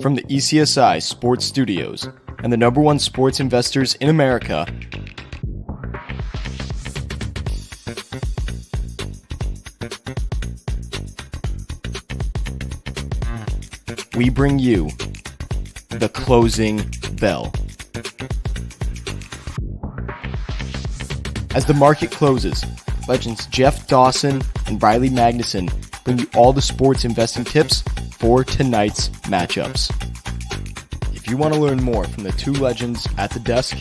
From the ECSI Sports Studios and the #1 sports investors in America, we bring you the closing bell. As the market closes, legends Jeff Dawson and Riley Magnuson bring you all the sports investing tips for tonight's matchups. If you want to learn more from the two legends at the desk,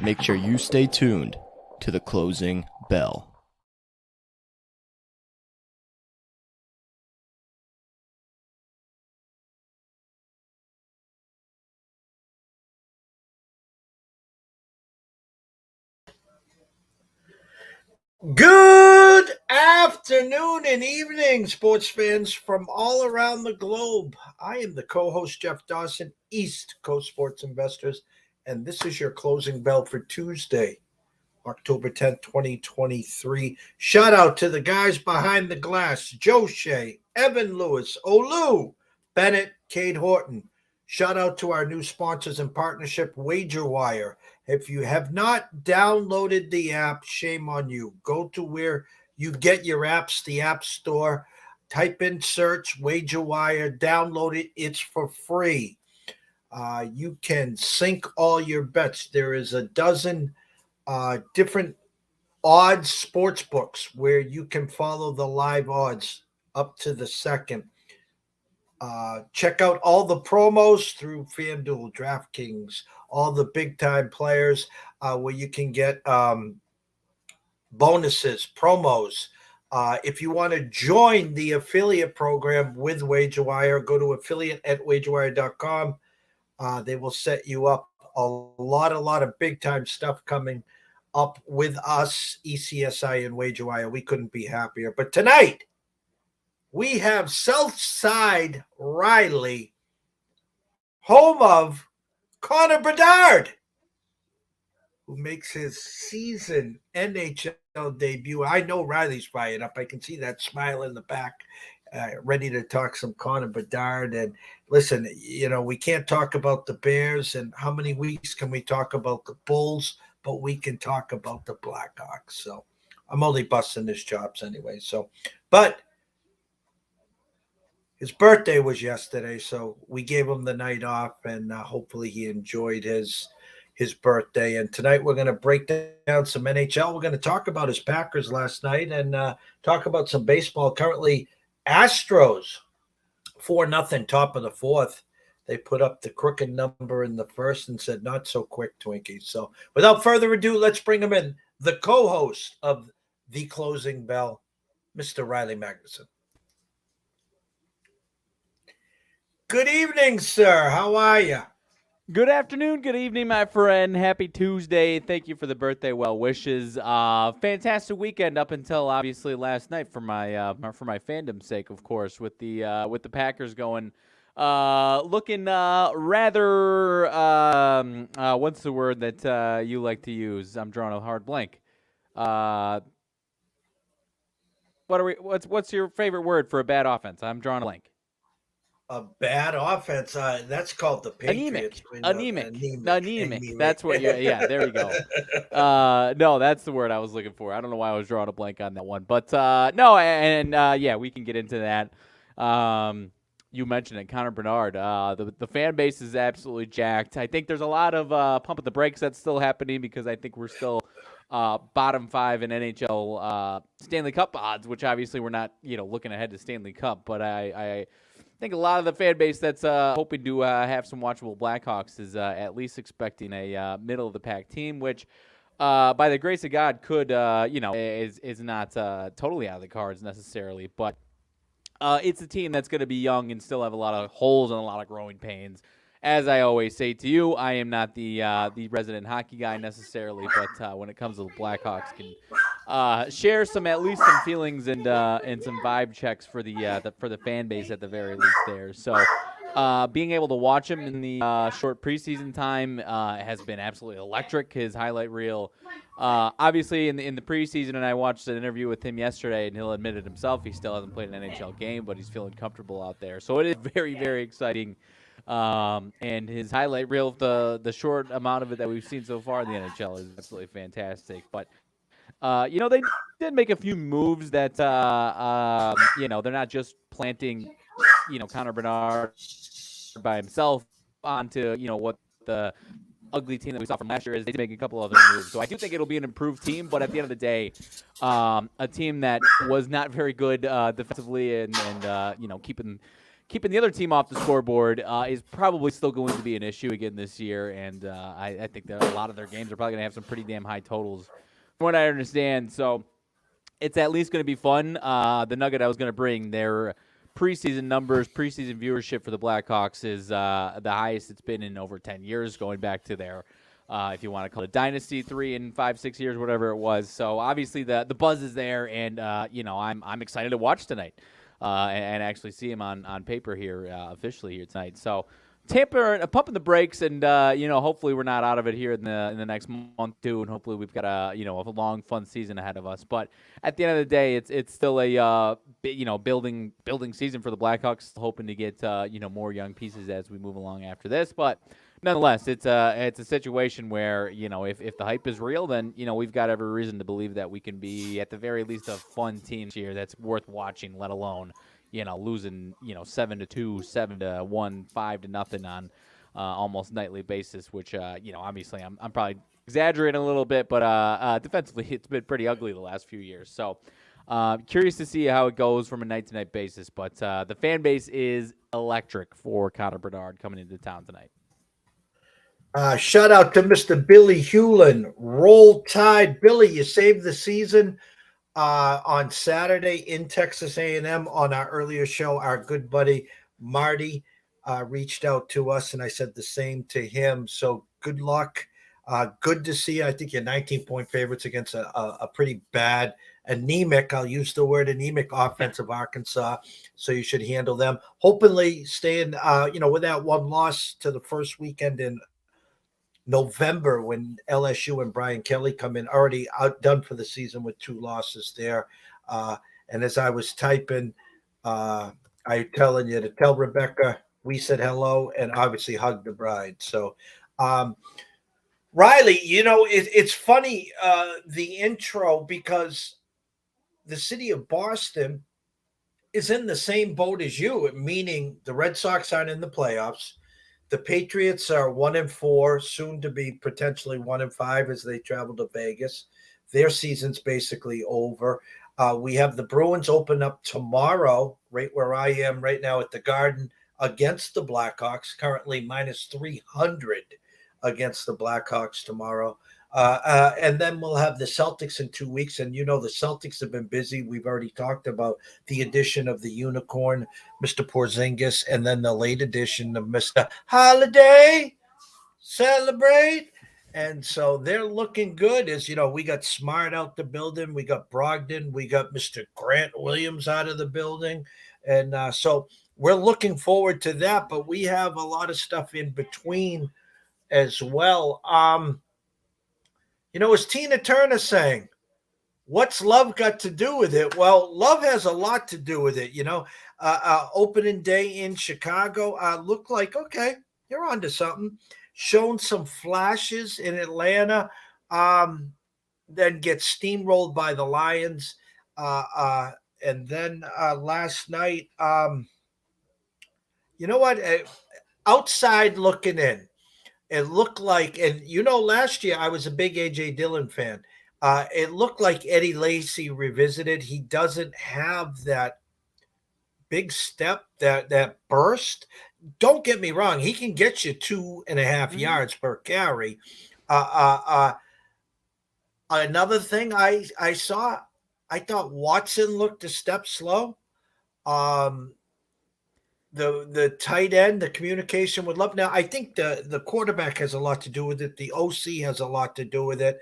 make sure you stay tuned to the closing bell. Good afternoon and evening, sports fans from all around the globe. I am the co-host, Jeff Dawson, East Coast Sports Investors, and this is your closing bell for Tuesday, October 10th, 2023. Shout out to the guys behind the glass, Joe Shea, Evan Lewis, Olu, Bennett, Cade Horton. Shout out to our new sponsors and partnership, WagerWire. If you have not downloaded the app, shame on you. Go to where you get your apps, the App Store. Type in search, WagerWire, download it. It's for free. You can sync all your bets. There is a dozen different odds sports books where you can follow the live odds up to the second. Check out all the promos through FanDuel, DraftKings, all the big-time players where you can get bonuses, promos. If you want to join the affiliate program with WagerWire, go to affiliate@wagerwire.com. They will set you up. A lot of big-time stuff coming up with us, ECSI and WagerWire. We couldn't be happier. But tonight, we have SouthSide Riley, home of Connor Bedard, who makes his season NHL debut. I know Riley's fired up. I can see that smile in the back, ready to talk some Connor Bedard. And listen, we can't talk about the Bears, and how many weeks can we talk about the Bulls, but we can talk about the Blackhawks. So I'm only busting his chops anyway. But his birthday was yesterday, so we gave him the night off, and hopefully he enjoyed his birthday. And tonight we're going to break down some NHL. We're going to talk about his Packers last night and talk about some baseball. Currently, Astros 4-0, top of the fourth. They put up the crooked number in the first and said, not so quick, Twinkie. So without further ado, let's bring him in. The co-host of The Closing Bell, Mr. Riley Magnuson. Good evening, sir. How are you? Good afternoon, good evening, my friend. Happy Tuesday. Thank you for the birthday well wishes. Fantastic weekend up until obviously last night for my fandom's sake, of course, with the Packers going looking rather what's the word that you like to use? I'm drawing a hard blank. What's your favorite word for a bad offense? I'm drawing a blank. A bad offense. That's called the Patriots. Anemic. That's what you're. Yeah, there you go. No, that's the word I was looking for. I don't know why I was drawing a blank on that one, but no, and yeah, we can get into that. You mentioned it, Connor Bedard. The fan base is absolutely jacked. I think there's a lot of pump at the brakes that's still happening because I think we're still bottom 5 in NHL Stanley Cup odds, which obviously we're not looking ahead to Stanley Cup, but I think a lot of the fan base that's hoping to have some watchable Blackhawks is at least expecting a middle-of-the-pack team, which, by the grace of God, could, is not totally out of the cards necessarily. But it's a team that's going to be young and still have a lot of holes and a lot of growing pains. As I always say to you, I am not the resident hockey guy necessarily, but when it comes to the Blackhawks, can share at least some feelings and some vibe checks for the fan base at the very least there. So being able to watch him in the short preseason time has been absolutely electric. His highlight reel, obviously in the preseason, and I watched an interview with him yesterday, and he'll admit it himself. He still hasn't played an NHL game, but he's feeling comfortable out there. So it is very, very exciting And his highlight reel, the short amount of it that we've seen so far in the NHL, is absolutely fantastic. But they did make a few moves that they're not just planting Connor Bernard by himself onto what the ugly team that we saw from last year is. They did make a couple other moves. So I do think it'll be an improved team, but at the end of the day, a team that was not very good defensively and keeping the other team off the scoreboard is probably still going to be an issue again this year. And I think that a lot of their games are probably going to have some pretty damn high totals from what I understand. So it's at least going to be fun. The nugget I was going to bring, their preseason numbers, preseason viewership for the Blackhawks is the highest it's been in over 10 years, going back to their, if you want to call it dynasty, 3 and 5, 6 years, whatever it was. So obviously the buzz is there, and I'm excited to watch tonight and actually see him on paper here officially here tonight. So Tampa pumping the brakes, and hopefully we're not out of it here in the next month too, and hopefully we've got a long, fun season ahead of us. But at the end of the day, it's still a building season for the Blackhawks, hoping to get more young pieces as we move along after this. But nonetheless, it's a situation where if the hype is real, then we've got every reason to believe that we can be at the very least a fun team this year that's worth watching, let alone losing 7-2, 7-1, 5-0 on almost nightly basis, which obviously I'm probably exaggerating a little bit, but defensively it's been pretty ugly the last few years. So curious to see how it goes from a night-to-night basis, but the fan base is electric for Connor Bernard coming into town tonight. Shout out to Mr. Billy Hewlin. Roll Tide. Billy, you saved the season. On Saturday in Texas A&M on our earlier show, our good buddy Marty reached out to us, and I said the same to him. So good luck. Good to see. I think you're 19-point favorites against a pretty bad, anemic, I'll use the word anemic, offensive Arkansas. So you should handle them. Hopefully staying, with that one loss to the first weekend in November when LSU and Brian Kelly come in, already outdone for the season with 2 losses there. And as I was typing, I telling you to tell Rebecca we said hello and obviously hug the bride. So, Riley, it's funny, the intro, because the city of Boston is in the same boat as you, meaning the Red Sox aren't in the playoffs. The Patriots are 1-4, soon to be potentially 1-5 as they travel to Vegas. Their season's basically over. We have the Bruins open up tomorrow, right where I am right now at the Garden, against the Blackhawks, currently minus 300 against the Blackhawks tomorrow. And then we'll have the Celtics in 2 weeks. And the Celtics have been busy. We've already talked about the addition of the unicorn, Mr. Porzingis, and then the late addition of Mr. Holiday. Celebrate. And so they're looking good. As we got Smart out the building. We got Brogdon. We got Mr. Grant Williams out of the building. And so we're looking forward to that. But we have a lot of stuff in between as well. As Tina Turner saying, what's love got to do with it? Well, love has a lot to do with it. Opening day in Chicago looked like, okay, you're onto something. Shown some flashes in Atlanta, then get steamrolled by the Lions. And then last night, outside looking in, it looked like, and last year I was a big A.J. Dillon fan. It looked like Eddie Lacy revisited. He doesn't have that big step, that burst. Don't get me wrong. He can get you 2.5 yards per carry. Another thing I saw, I thought Watson looked a step slow. The tight end, the communication with Love. Now, I think the quarterback has a lot to do with it. The OC has a lot to do with it.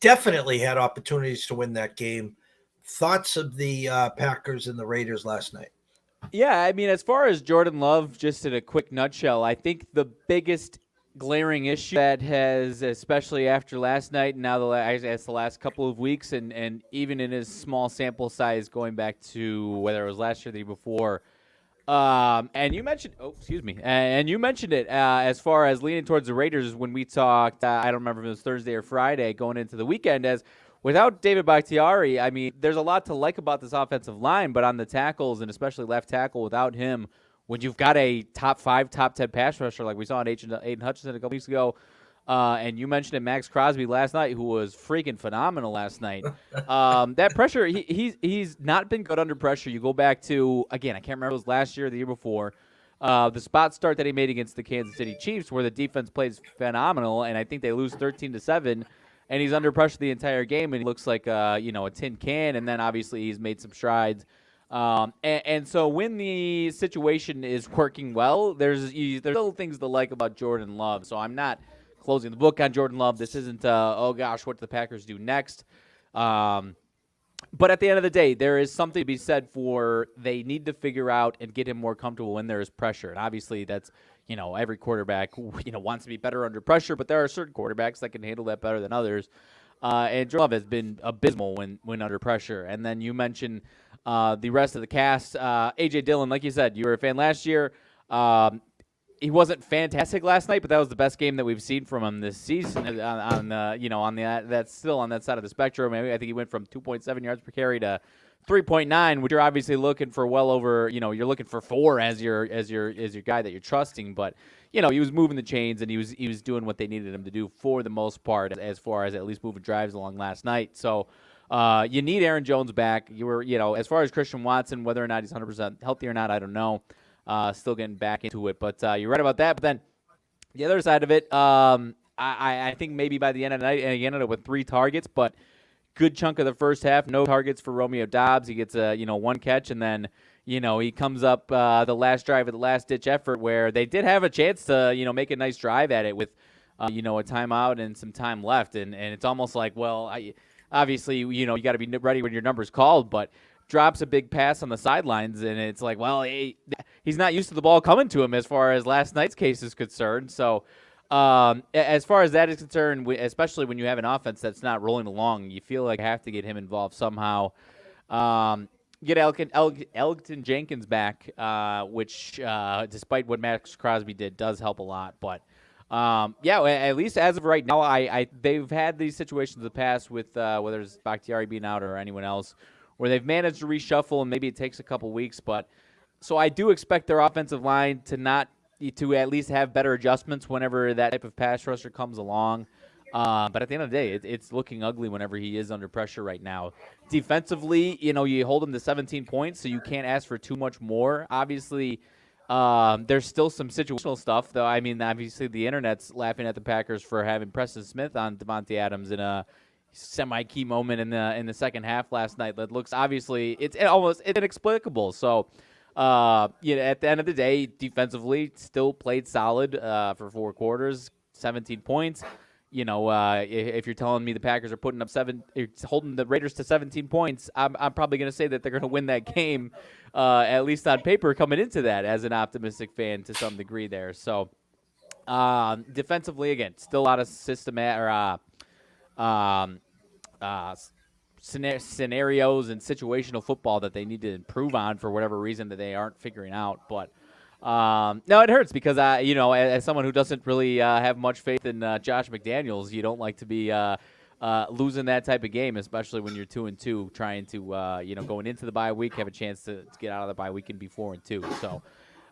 Definitely had opportunities to win that game. Thoughts of the Packers and the Raiders last night? Yeah, I mean, as far as Jordan Love, just in a quick nutshell, I think the biggest glaring issue that has, especially after last night and now the last couple of weeks, and even in his small sample size going back to whether it was last year or the year before, And you mentioned, and you mentioned it as far as leaning towards the Raiders when we talked. I don't remember if it was Thursday or Friday going into the weekend. As without David Bakhtiari, I mean, there's a lot to like about this offensive line, but on the tackles and especially left tackle, without him, when you've got a top 5, top 10 pass rusher like we saw in Aiden Hutchinson a couple weeks ago. And you mentioned it, Max Crosby last night, who was freaking phenomenal last night. That pressure, he's not been good under pressure. You go back to, again, I can't remember if it was last year or the year before, the spot start that he made against the Kansas City Chiefs, where the defense plays phenomenal, and I think they lose 13-7, and he's under pressure the entire game, and he looks like a tin can. And then obviously he's made some strides. And so when the situation is working well, there's still things to like about Jordan Love. So I'm not closing the book on Jordan Love. This isn't, oh gosh, what do the Packers do next? But at the end of the day, there is something to be said for they need to figure out and get him more comfortable when there is pressure. And obviously that's, every quarterback, wants to be better under pressure, but there are certain quarterbacks that can handle that better than others. And Jordan Love has been abysmal when under pressure. And then you mentioned the rest of the cast. A.J. Dillon, like you said, you were a fan last year. He wasn't fantastic last night, but that was the best game that we've seen from him this season. That's still on that side of the spectrum. I think he went from 2.7 yards per carry to 3.9, which you're obviously looking for well over. You're looking for 4 as your guy that you're trusting. But he was moving the chains and he was doing what they needed him to do for the most part, as far as at least moving drives along last night. So you need Aaron Jones back. You were as far as Christian Watson, whether or not he's 100% healthy or not, I don't know. Still getting back into it, but you're right about that. But then the other side of it, I think maybe by the end of the night, and he ended up with 3 targets, but good chunk of the first half, no targets for Romeo Doubs. He gets a 1 catch, and then he comes up the last drive of the last ditch effort where they did have a chance to make a nice drive at it with a timeout and some time left, and it's almost like, well, obviously you got to be ready when your number's called, but drops a big pass on the sidelines, and it's like, well, he's not used to the ball coming to him as far as last night's case is concerned. So as far as that is concerned, especially when you have an offense that's not rolling along, you feel like you have to get him involved somehow. Get Elgton Jenkins back, which despite what Max Crosby did, does help a lot. But at least as of right now, they've had these situations in the past with whether it's Bakhtiari being out or anyone else, where they've managed to reshuffle, and maybe it takes a couple weeks. But so I do expect their offensive line to at least have better adjustments whenever that type of pass rusher comes along. But at the end of the day, it's looking ugly whenever he is under pressure right now. Defensively, you hold him to 17 points, so you can't ask for too much more. Obviously, there's still some situational stuff, though. I mean, obviously the internet's laughing at the Packers for having Preston Smith on Devontae Adams in a semi-key moment in the second half last night. That looks, obviously, it's almost inexplicable. So, at the end of the day, defensively, still played solid for 4 quarters, 17 points. If you're telling me the Packers are putting up holding the Raiders to 17 points, I'm probably going to say that they're going to win that game, at least on paper, coming into that as an optimistic fan to some degree there. So, defensively, again, still a lot of scenarios and situational football that they need to improve on for whatever reason that they aren't figuring out. But no, it hurts because as someone who doesn't really have much faith in Josh McDaniels, you don't like to be losing that type of game, especially when you're 2-2, trying to going into the bye week, have a chance to get out of the bye week and be 4-2. So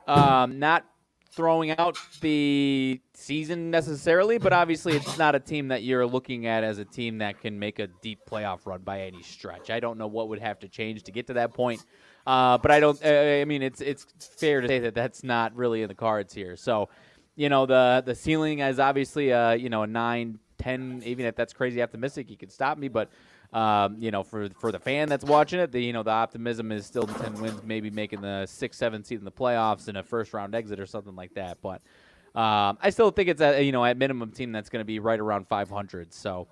not throwing out the season necessarily, but obviously it's not a team that you're looking at as a team that can make a deep playoff run by any stretch. I don't know what would have to change to get to that point, but I don't. I mean, it's fair to say that that's not really in the cards here. So, the ceiling is obviously a 9, 10. Even if that's crazy optimistic, you can stop me, but. For the fan that's watching it, the optimism is still 10 wins, maybe making the 6-7 seed in the playoffs and a first-round exit or something like that. But I still think it's at minimum team that's going to be right around 500. So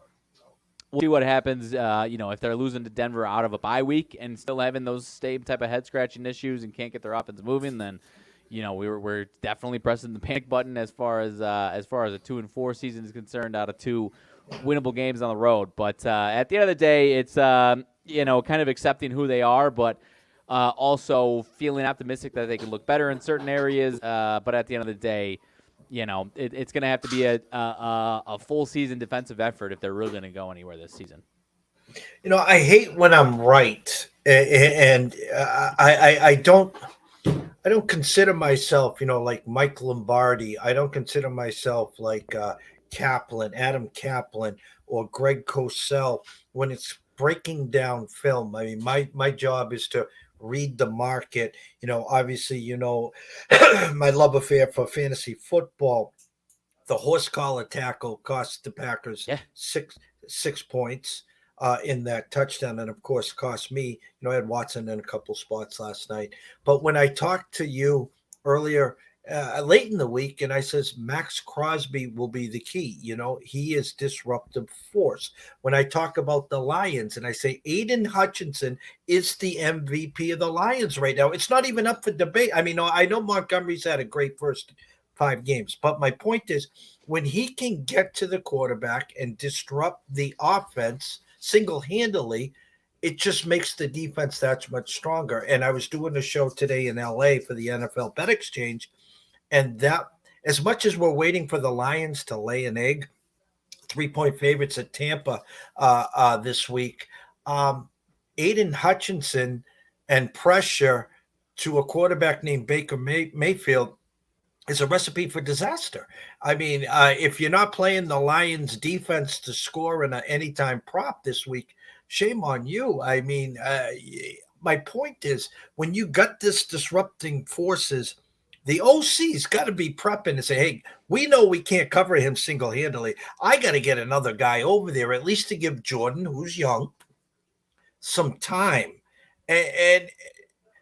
we'll see what happens. If they're losing to Denver out of a bye week and still having those same type of head-scratching issues and can't get their offense moving, then we're definitely pressing the panic button as far as a 2-4 season is concerned out of 2 winnable games on the road. But at the end of the day, it's kind of accepting who they are. But Also feeling optimistic that they can look better in certain areas. But at the end of the day, it's going to have to be a full season defensive effort if they're really going to go anywhere this season. I hate when I'm right, and I don't consider myself, like Mike Lombardi. I don't consider myself like Adam Kaplan, or Greg Cosell when it's breaking down film. I mean, my job is to read the market. Obviously, my love affair for fantasy football. The horse collar tackle cost the Packers Yeah. six points in that touchdown, and of course cost me. I had Watson in a couple spots last night. But when I talked to you earlier, late in the week, and I says Max Crosby will be the key. He is disruptive force. When I talk about the Lions, and I say Aiden Hutchinson is the MVP of the Lions right now, it's not even up for debate. I mean, I know Montgomery's had a great first 5 games, but my point is, when he can get to the quarterback and disrupt the offense single-handedly, it just makes the defense that much stronger. And I was doing a show today in LA for the NFL Bet Exchange, and that, as much as we're waiting for the Lions to lay an egg, 3-point favorites at Tampa this week, Aiden Hutchinson and pressure to a quarterback named Baker Mayfield is a recipe for disaster. I mean, if you're not playing the Lions defense to score in an anytime prop this week, shame on you. I mean, my point is, when you got this disrupting forces, the OC's got to be prepping and say, hey, we know we can't cover him single-handedly. I got to get another guy over there, at least to give Jordan, who's young, some time. And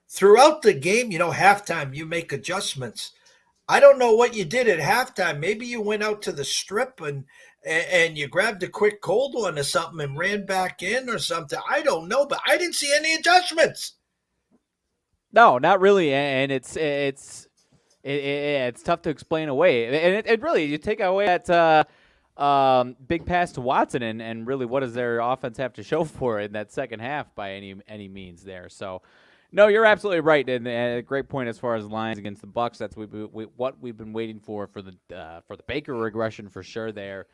throughout the game, halftime, you make adjustments. I don't know what you did at halftime. Maybe you went out to the strip and you grabbed a quick cold one or something and ran back in or something. I don't know, but I didn't see any adjustments. No, not really, and it's tough to explain away. And it really, you take away that big pass to Watson, and really, what does their offense have to show for it in that second half by any means there? So. No, you're absolutely right, and a great point as far as Lions against the Bucs. That's what we've been waiting for the Baker regression for sure there.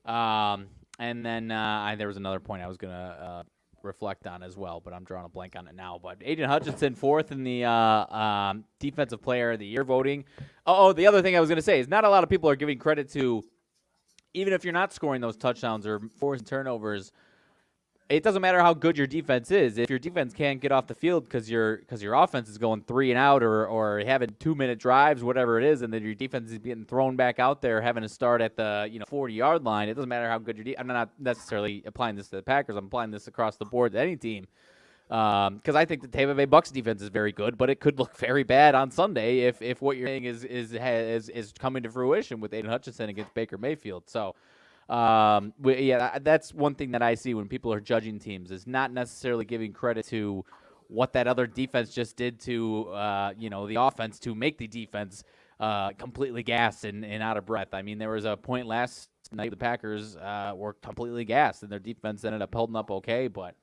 And then there was another point I was gonna reflect on as well, but I'm drawing a blank on it now. But Aiden Hutchinson, 4th in the Defensive Player of the Year voting. Oh, the other thing I was gonna say is not a lot of people are giving credit to, even if you're not scoring those touchdowns or forcing turnovers. It doesn't matter how good your defense is. If your defense can't get off the field because your offense is going 3 and out or having 2-minute drives, whatever it is, and then your defense is getting thrown back out there, having to start at the 40-yard line, it doesn't matter how good your I'm not necessarily applying this to the Packers. I'm applying this across the board to any team. Because I think the Tampa Bay Bucs defense is very good, but it could look very bad on Sunday if what you're saying is coming to fruition with Aiden Hutchinson against Baker Mayfield. So. That's one thing that I see when people are judging teams, is not necessarily giving credit to what that other defense just did to the offense to make the defense completely gassed and out of breath. I mean, there was a point last night the Packers were completely gassed and their defense ended up holding up okay, but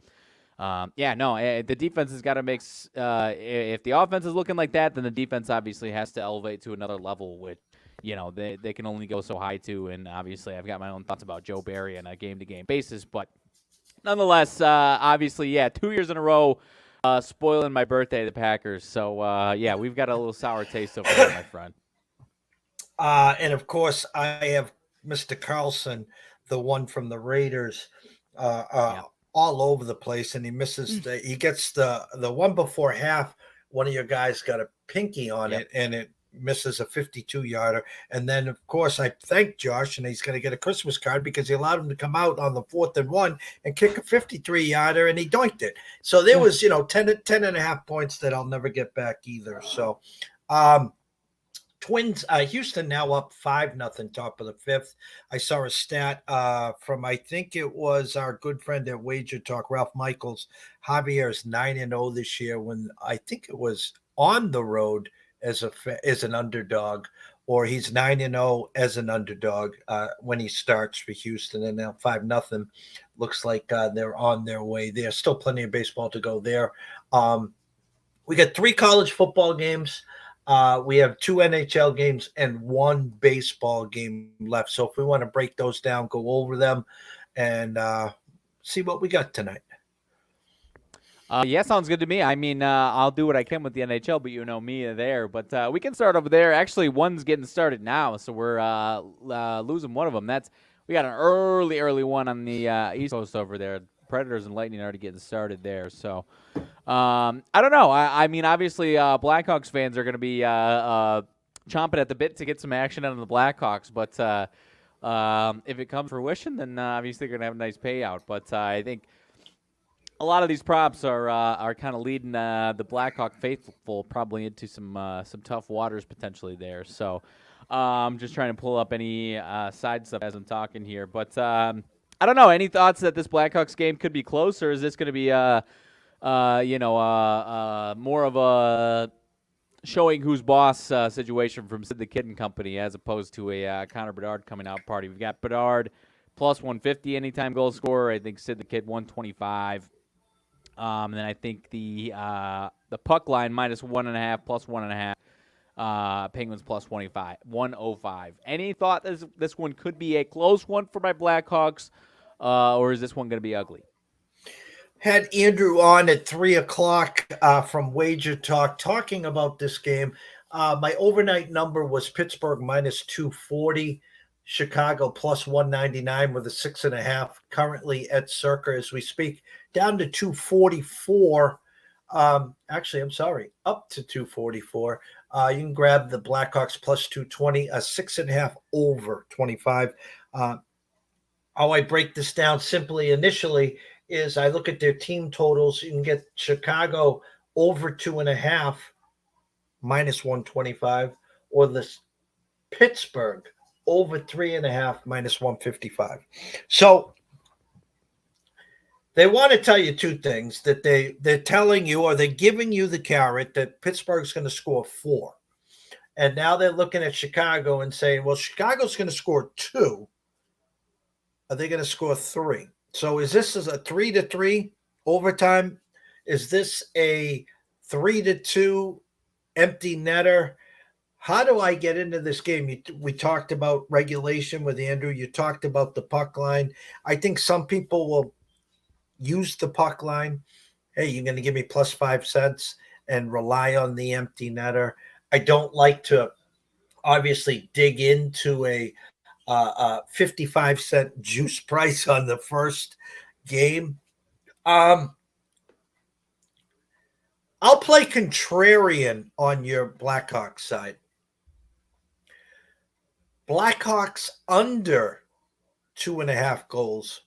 the defense has got to make if the offense is looking like that, then the defense obviously has to elevate to another level, which they can only go so high to. And obviously I've got my own thoughts about Joe Barry on a game-to-game basis. But nonetheless, obviously, 2 years in a row spoiling my birthday, the Packers. So, we've got a little sour taste over here, my friend. And, of course, I have Mr. Carlson, the one from the Raiders, all over the place. And he misses he gets the one before half. One of your guys got a pinky on it, and it misses a 52-yarder. And then, of course, I thank Josh, and he's going to get a Christmas card because he allowed him to come out on the 4th and 1 and kick a 53-yarder, and he doinked it. So there was, 10 and a half points that I'll never get back either. So Twins, Houston now up 5-0, top of the 5th. I saw a stat from, I think it was our good friend at Wager Talk, Ralph Michaels. Javier is 9-0 this year, when I think it was on the road as an underdog, or he's 9-0 as an underdog when he starts for Houston. And now 5-0 looks like they're on their way. There's still plenty of baseball to go there. We got 3 college football games. We have 2 NHL games and 1 baseball game left. So if we want to break those down, go over them, and see what we got tonight. Yeah, sounds good to me. I mean, I'll do what I can with the NHL, but you know me there. But we can start over there. Actually, one's getting started now, so we're losing one of them. We got an early one on the East Coast over there. Predators and Lightning already getting started there. So I don't know. I mean, obviously, Blackhawks fans are going to be chomping at the bit to get some action out of the Blackhawks. But if it comes to fruition, then obviously they're going to have a nice payout. But I think a lot of these props are kind of leading the Blackhawk faithful probably into some tough waters potentially there. So I'm just trying to pull up any side stuff as I'm talking here. But I don't know. Any thoughts that this Blackhawks game could be close, or is this going to be more of a showing who's boss situation from Sid the Kid and company as opposed to a Connor Bedard coming out party? We've got Bedard plus 150 anytime goal scorer. I think Sid the Kid 125. And then I think the puck line minus 1.5 plus 1.5. Penguins plus 105. Any thought this one could be a close one for my Blackhawks, or is this one going to be ugly? Had Andrew on at 3:00 from Wager Talk talking about this game. My overnight number was Pittsburgh minus 240, Chicago plus 199 with a 6.5. Currently at Circa as we speak, down to 244. Actually, I'm sorry, up to 244. You can grab the Blackhawks plus 220, a 6.5 over 25. How I break this down simply initially is I look at their team totals. You can get Chicago over 2.5 minus 125, or the Pittsburgh over 3.5 minus 155. So they want to tell you two things, that they're telling you, or they're giving you the carrot that Pittsburgh's going to score 4. And now they're looking at Chicago and saying, well, Chicago's going to score 2. Are they going to score 3? So is this a 3-3 overtime? Is this a 3-2 empty netter? How do I get into this game? We talked about regulation with Andrew. You talked about the puck line. I think some people will use the puck line. Hey, you're going to give me plus 5 cents and rely on the empty netter. I don't like to obviously dig into a 55-cent juice price on the first game. I'll play contrarian on your Blackhawks side. Blackhawks under 2.5 goals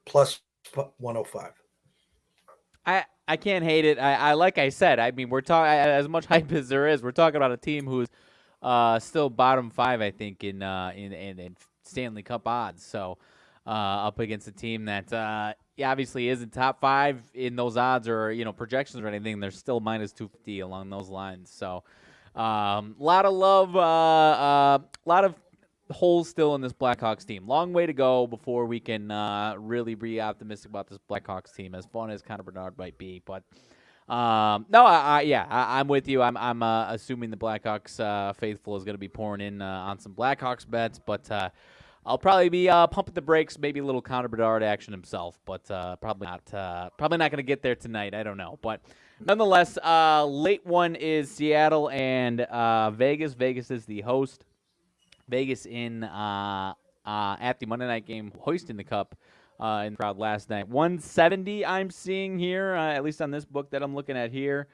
plus 105. I can't hate it. I like I said, I mean, we're talking as much hype as there is. We're talking about a team who's still bottom 5, I think, in Stanley Cup odds. So up against a team that obviously isn't top 5 in those odds or projections or anything. They're still minus 250 along those lines. So lot of love, lot of holes still in this Blackhawks team. Long way to go before we can really be optimistic about this Blackhawks team, as fun as Connor Bedard might be. But no, I'm with you. I'm assuming the Blackhawks faithful is going to be pouring in on some Blackhawks bets, but I'll probably be pumping the brakes, maybe a little Connor Bedard action himself, but probably not going to get there tonight. I don't know, but nonetheless, late one is Seattle and Vegas. Vegas is the host. Vegas in at the Monday night game, hoisting the cup in the crowd last night. 170 I'm seeing here, at least on this book that I'm looking at here,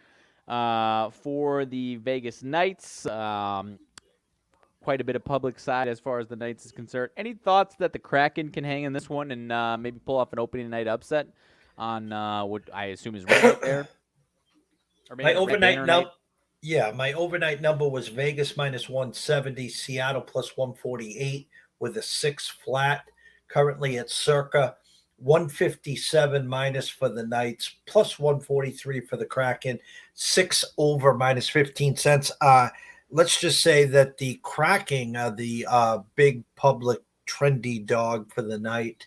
for the Vegas Knights. Quite a bit of public side as far as the Knights is concerned. Any thoughts that the Kraken can hang in this one and maybe pull off an opening night upset on what I assume is right there? Or maybe my overnight number. Yeah, my overnight number was Vegas minus 170, Seattle plus 148 with a 6 flat. Currently at Circa 157 minus for the Knights, plus 143 for the Kraken, 6 over minus 15 cents. Let's just say that the Kraken, the big public trendy dog for the night,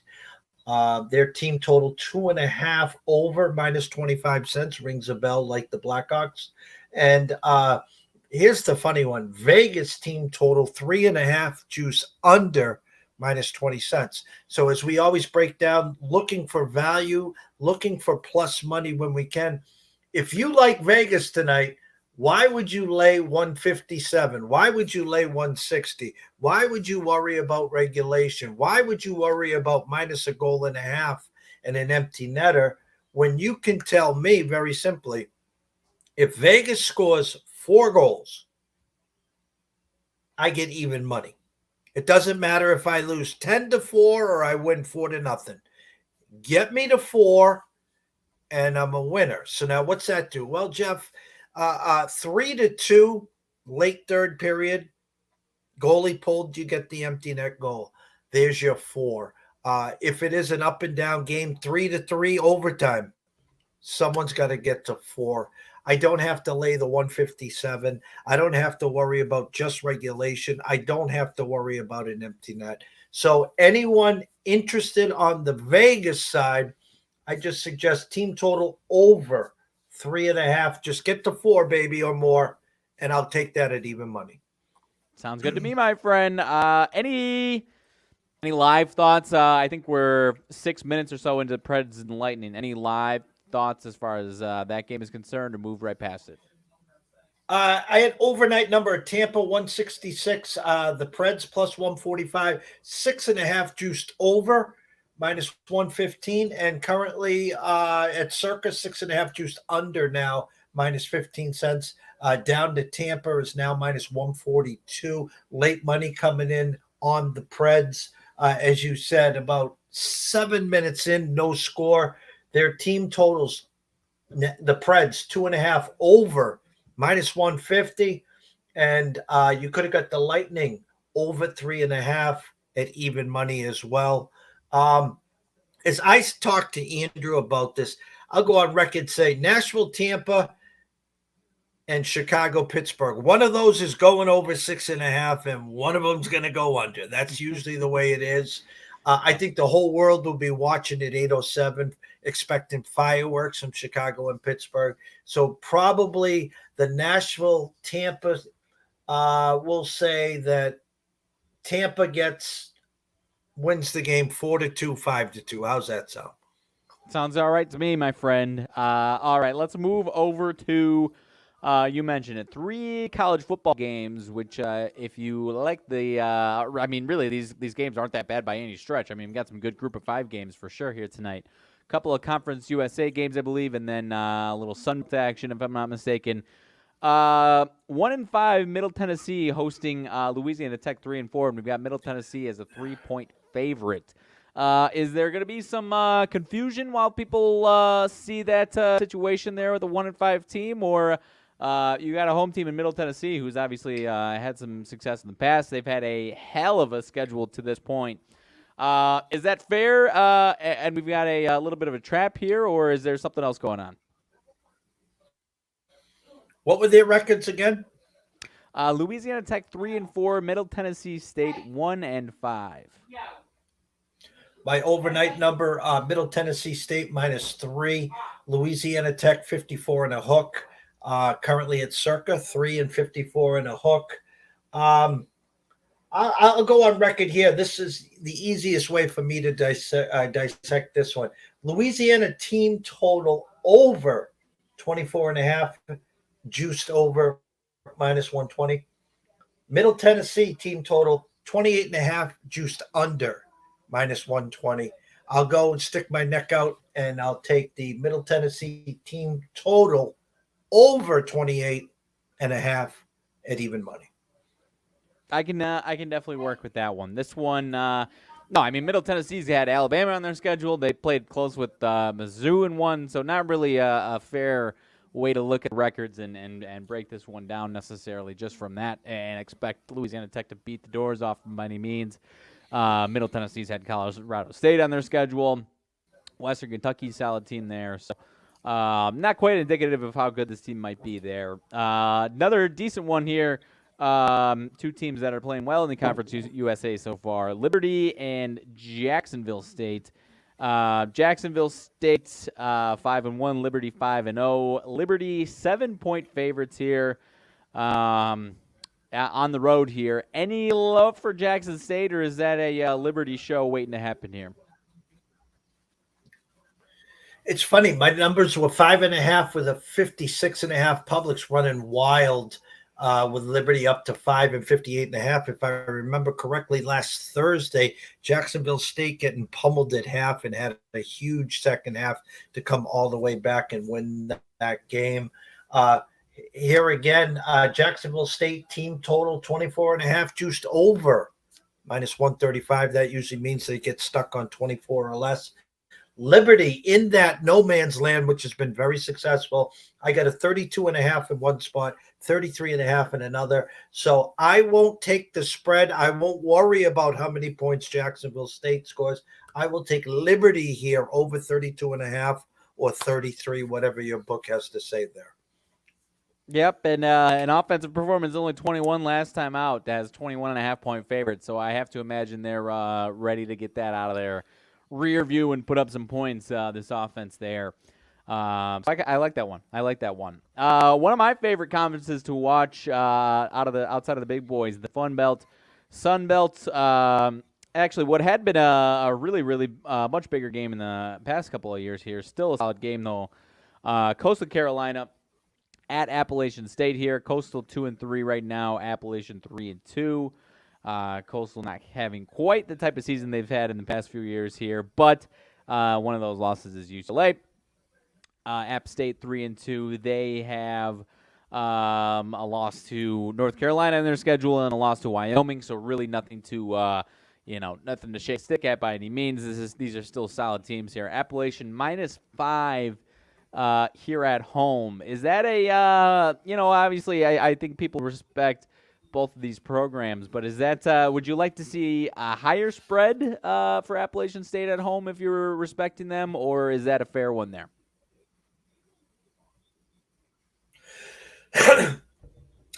Their team total 2.5 over -25 cents rings a bell like the Blackhawks. And here's the funny one: Vegas team total 3.5 juice under -20 cents. So as we always break down, looking for value, looking for plus money when we can. If you like Vegas tonight, why would you lay 157? Why would you lay 160? Why would you worry about regulation? Why would you worry about minus a goal and a half and an empty netter when you can tell me very simply, if Vegas scores 4 goals, I get even money. It doesn't matter if I lose 10-4 or I win 4-0. Get me to 4 and I'm a winner. So now what's that do? Well, Jeff, 3-2, late third period, goalie pulled, you get the empty net goal. There's your 4. If it is an up and down game, 3-3 overtime, someone's got to get to 4. I don't have to lay the 157. I don't have to worry about just regulation. I don't have to worry about an empty net. So anyone interested on the Vegas side, I just suggest team total over 3.5. Just get to 4, baby, or more, and I'll take that at even money. Sounds good to me, my friend. Any live thoughts? I think we're 6 minutes or so into Preds and Lightning. Any live thoughts as far as that game is concerned, or move right past it? I had overnight number of Tampa 166, the Preds plus 145, 6.5 juiced over minus 115, and currently at circa 6.5 juiced under now minus 15 cents. Down to Tampa is now minus 142. Late money coming in on the Preds. As you said, about 7 minutes in, no score. Their team totals, the Preds 2.5 over minus 150, and you could have got the Lightning over 3.5 at even money as well. As I talked to Andrew about this, I'll go on record say Nashville, Tampa, and Chicago, Pittsburgh. One of those is going over 6.5, and one of them's going to go under. That's usually the way it is. I think the whole world will be watching at 8:07, expecting fireworks from Chicago and Pittsburgh. So probably the Nashville, Tampa, will say that Tampa wins the game 4-2, 5-2. How's that sound? Sounds all right to me, my friend. All right, let's move over to, you mentioned it, 3 college football games, which if you like really these games aren't that bad by any stretch. I mean, we've got some good group of 5 games for sure here tonight. A couple of Conference USA games, I believe, and then a little Sun action, if I'm not mistaken. 1-5 Middle Tennessee hosting Louisiana Tech 3-4, and we've got Middle Tennessee as a 3-point favorite. Is there going to be some confusion while people see that situation there with the 1-5 team, or you got a home team in Middle Tennessee who's obviously had some success in the past? They've had a hell of a schedule to this point. Is that fair? And we've got a little bit of a trap here, or is there something else going on? What were their records again? Louisiana Tech 3-4, Middle Tennessee State 1-5. My overnight number, Middle Tennessee State -3, Louisiana Tech 54 and a hook. Currently at circa 3 and 54 and a hook. I'll go on record here. This is the easiest way for me to dissect this one. Louisiana team total over 24.5, juiced over -120. Middle Tennessee team total 28.5, juiced under -120. I'll go and stick my neck out, and I'll take the Middle Tennessee team total over 28.5 at even money. I can definitely work with that one. This one, no, I mean, Middle Tennessee's had Alabama on their schedule. They played close with Mizzou and won, so not really a fair way to look at records and break this one down necessarily just from that and expect Louisiana Tech to beat the doors off by any means. Middle Tennessee's had Colorado State on their schedule. Western Kentucky, solid team there. So not quite indicative of how good this team might be there. Another decent one here. 2 teams that are playing well in the Conference USA so far. Liberty and Jacksonville State. Jacksonville State 5-1, Liberty 5-0. Liberty 7-point favorites here on the road here. Any love for Jackson State, or is that a Liberty show waiting to happen here? It's funny. My numbers were 5.5 with a 56.5. Publix running wild with Liberty up to 5 and 58.5. If I remember correctly, last Thursday, Jacksonville State getting pummeled at half and had a huge second half to come all the way back and win that game. Here again, Jacksonville State team total 24.5, juiced over minus 135. That usually means they get stuck on 24 or less. Liberty in that no man's land, which has been very successful. I got a 32.5 in one spot, 33.5 in another. So I won't take the spread. I won't worry about how many points Jacksonville State scores. I will take Liberty here over 32.5 or 33, whatever your book has to say there. Yep, and an offensive performance only 21 last time out. That has 21.5-point favorite. So I have to imagine they're ready to get that out of their rear view and put up some points, this offense there. So I like that one. I like that one. One of my favorite conferences to watch outside of the big boys, the Fun Belt, Sun Belt. Actually, what had been a really, really much bigger game in the past couple of years here, still a solid game though. Coastal Carolina at Appalachian State here. Coastal 2-3 right now. Appalachian 3-2. Coastal not having quite the type of season they've had in the past few years here, but one of those losses is UCLA. App State 3-2. They have a loss to North Carolina in their schedule and a loss to Wyoming, so really nothing to nothing to shake stick at by any means. These are still solid teams here. Appalachian -5 here at home. Is that a obviously I think people respect both of these programs, but is that would you like to see a higher spread for Appalachian State at home if you're respecting them, or is that a fair one there?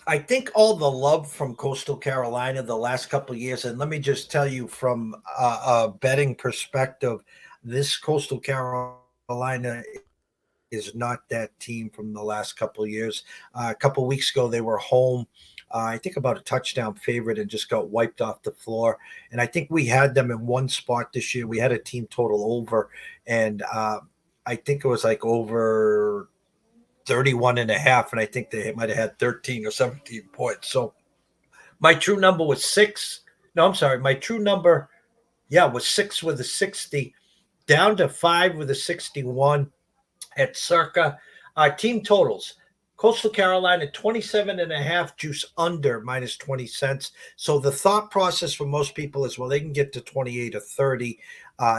I think all the love from Coastal Carolina the last couple of years, and let me just tell you from a betting perspective, this Coastal Carolina is not that team from the last couple of years. A couple of weeks ago, they were home. I think about a touchdown favorite and just got wiped off the floor. And I think we had them in one spot this year. We had a team total over, and I think it was like over 31.5, and I think they might have had 13 or 17 points. So my true number was 6. No, I'm sorry. My true number, was 6 with a 60, down to 5 with a 61 at circa. Team totals. Coastal Carolina, 27.5, juice under minus 20 cents. So the thought process for most people is, well, they can get to 28 or 30.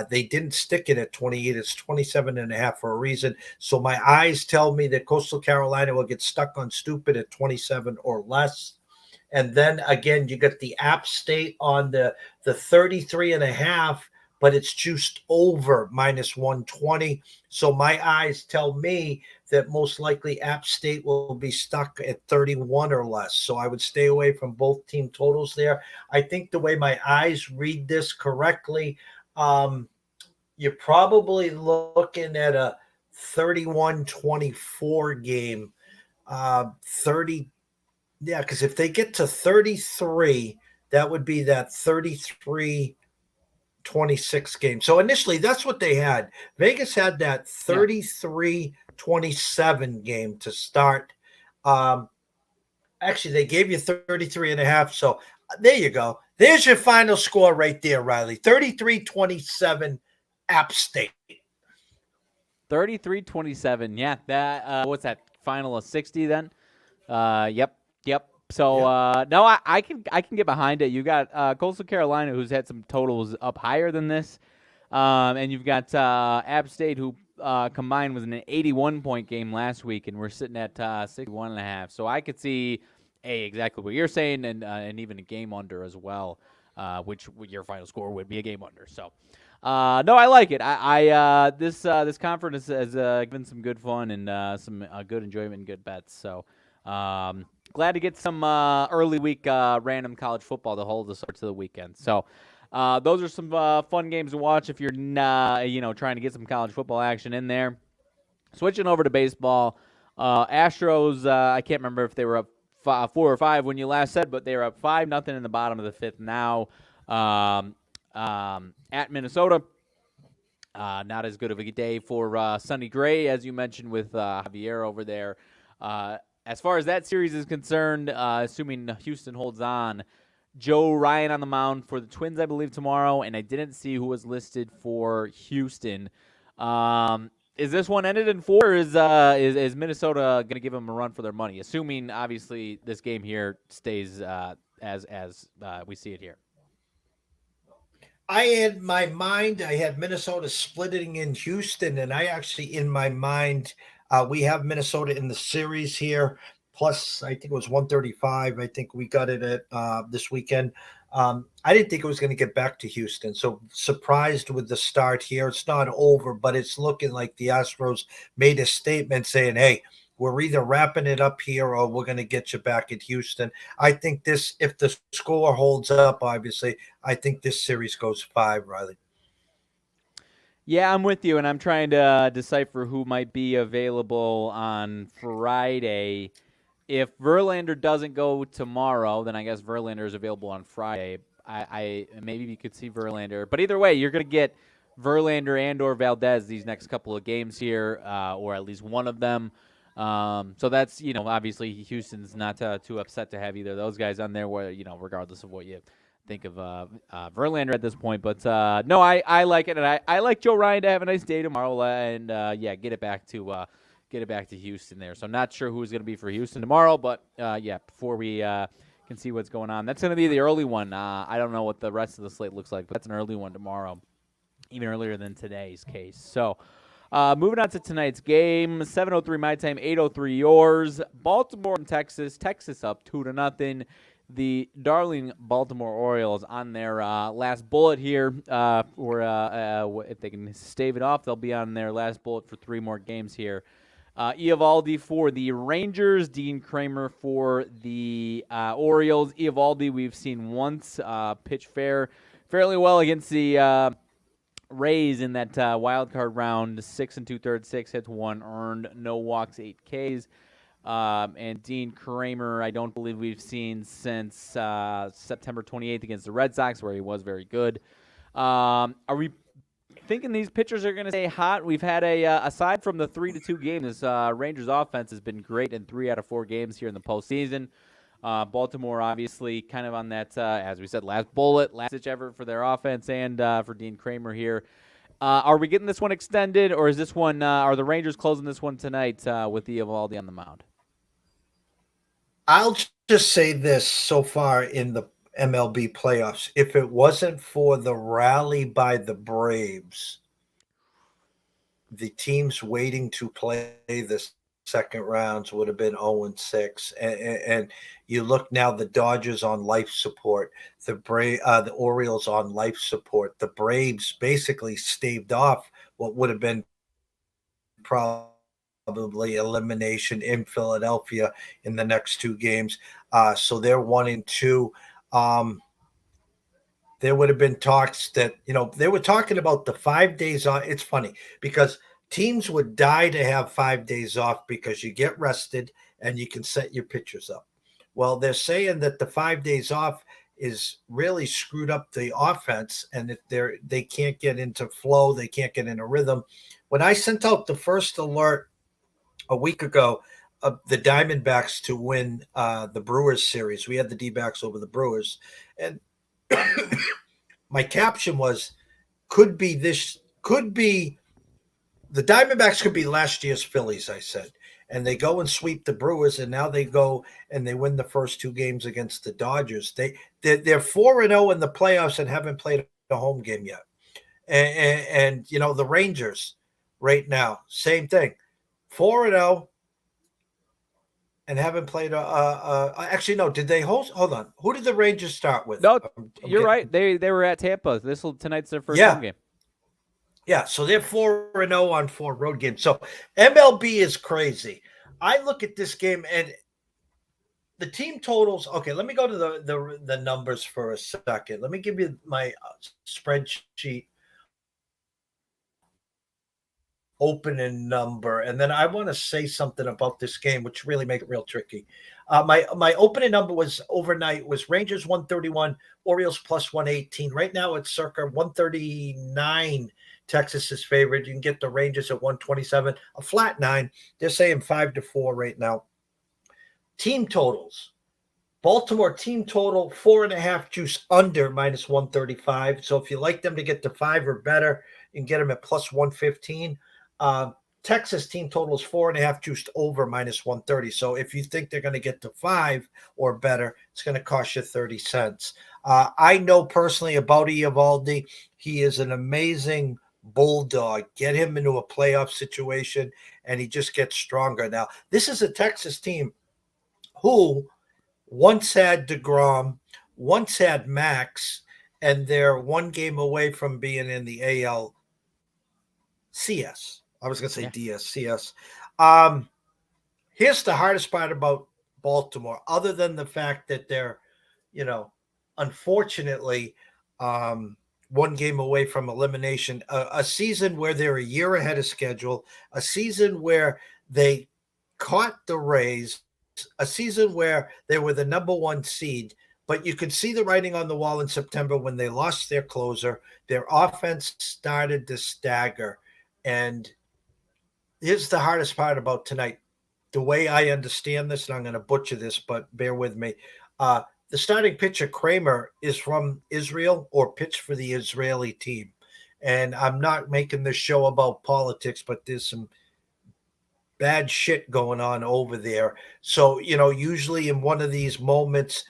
They didn't stick it at 28. It's 27.5 for a reason. So my eyes tell me that Coastal Carolina will get stuck on stupid at 27 or less. And then again, you got the App State on the 33.5, but it's juiced over minus 120. So my eyes tell me that most likely App State will be stuck at 31 or less. So I would stay away from both team totals there. I think the way my eyes read this correctly, you're probably looking at a 31-24 game. Because if they get to 33, that would be that 33-26 game. So initially, that's what they had. Vegas had that 33-27 game to start. Actually, they gave you 33.5. So there you go. There's your final score right there, Riley. 33-27 App State. 33-27. Yeah, that what's that? Final of 60 then? Yep. So no, I can get behind it. You got Coastal Carolina, who's had some totals up higher than this, and you've got App State, who combined was an 81-point game last week, and we're sitting at 61.5. So I could see exactly what you're saying, and even a game under as well, which your final score would be a game under. So no, I like it. This conference has given some good fun and some good enjoyment and good bets. So. Glad to get some early week random college football to hold us up to the weekend. So Those are some fun games to watch if you're trying to get some college football action in there. Switching over to baseball, Astros. I can't remember if they were up 4 or 5 when you last said, but they were up 5-0 in the bottom of the 5th now at Minnesota. Not as good of a day for Sonny Gray, as you mentioned, with Javier over there. As far as that series is concerned, assuming Houston holds on, Joe Ryan on the mound for the Twins, I believe, tomorrow, and I didn't see who was listed for Houston. Is this one ended in 4, or is Minnesota going to give them a run for their money? Assuming, obviously, this game here stays as we see it here. I had my mind, I had Minnesota splitting in Houston, and I actually, in my mind, we have Minnesota in the series here. Plus, I think it was 135. I think we got it at this weekend. I didn't think it was going to get back to Houston. So surprised with the start here. It's not over, but it's looking like the Astros made a statement saying, hey, we're either wrapping it up here or we're going to get you back at Houston. I think this, if the score holds up, obviously, I think this series goes 5, Riley. Yeah, I'm with you, and I'm trying to decipher who might be available on Friday. If Verlander doesn't go tomorrow, then I guess Verlander is available on Friday. I maybe you could see Verlander, but either way, you're going to get Verlander and or Valdez these next couple of games here, or at least one of them. So that's, obviously Houston's not too upset to have either of those guys on there, where, regardless of what you think of Verlander at this point. But no, I like it, and I like Joe Ryan to have a nice day tomorrow, and get it back to Houston there. So I'm not sure who's going to be for Houston tomorrow, but before we can see what's going on, that's going to be the early one. I don't know what the rest of the slate looks like, but that's an early one tomorrow, even earlier than today's case. So moving on to tonight's game, 7:03 my time, 8:03 yours. Baltimore and Texas. Texas up 2-0. The darling Baltimore Orioles on their last bullet here. If they can stave it off, they'll be on their last bullet for 3 more games here. Eovaldi for the Rangers, Dean Kramer for the Orioles. Eovaldi we've seen once pitch fairly well against the Rays in that wild card round. 6 2/3, 6 hits, 1 earned, no walks, 8 Ks. And Dean Kramer, I don't believe we've seen since September 28th against the Red Sox, where he was very good. Are we thinking these pitchers are going to stay hot? We've had aside from the 3-2 game, this Rangers offense has been great in 3 out of 4 games here in the postseason. Baltimore obviously kind of on that, as we said, last bullet, last ditch effort for their offense and for Dean Kramer here. Are we getting this one extended, or is this one? Are the Rangers closing this one tonight with Eovaldi on the mound? I'll just say this so far in the MLB playoffs. If it wasn't for the rally by the Braves, the teams waiting to play this second rounds would have been 0-6. And you look now, the Dodgers on life support, the Orioles on life support. The Braves basically staved off what would have been probably elimination in Philadelphia in the next 2 games. So they're 1-2. There would have been talks that, they were talking about the 5 days off. It's funny because teams would die to have 5 days off because you get rested and you can set your pitchers up. Well, they're saying that the 5 days off is really screwed up the offense, and that they can't get into flow, they can't get into rhythm. When I sent out the first alert a week ago of the Diamondbacks to win the Brewers series, we had the D-backs over the Brewers, and my caption was, could be the Diamondbacks could be last year's Phillies, I said. And they go and sweep the Brewers, and now they go and they win the first 2 games against the Dodgers. They're 4-0 in the playoffs and haven't played a home game yet. And the Rangers right now, same thing, 4-0 and haven't played actually, no, did they host? Hold on. Who did the Rangers start with? No, you're right. They were at Tampa. Tonight's their first home game. Yeah, so they're 4-0 on 4 road games. So MLB is crazy. I look at this game, and the team totals. Okay, let me go to the numbers for a second. Let me give you my spreadsheet opening number, and then I want to say something about this game, which really make it real tricky. My opening number was overnight was Rangers 131, Orioles plus 118. Right now it's circa 139. Texas is favored. You can get the Rangers at 127, a flat 9. They're saying 5-4 right now. Team totals. Baltimore team total 4.5 juice under minus 135. So if you like them to get to 5 or better, you can get them at plus 115. Texas team total is 4.5 juiced over minus 130. So if you think they're going to get to 5 or better, it's going to cost you 30 cents. I know personally about Eovaldi. He is an amazing bulldog. Get him into a playoff situation, and he just gets stronger. Now, this is a Texas team who once had DeGrom, once had Max, and they're one game away from being in the ALCS. I was going to say DSCS. Here's the hardest part about Baltimore, other than the fact that they're, unfortunately, one game away from elimination, a season where they're a year ahead of schedule, a season where they caught the Rays, a season where they were the number 1 seed, but you could see the writing on the wall in September when they lost their closer. Their offense started to stagger. And here's the hardest part about tonight. The way I understand this, and I'm going to butcher this, but bear with me. The starting pitcher, Kramer, is from Israel or pitched for the Israeli team. And I'm not making this show about politics, but there's some bad shit going on over there. So, usually in one of these moments,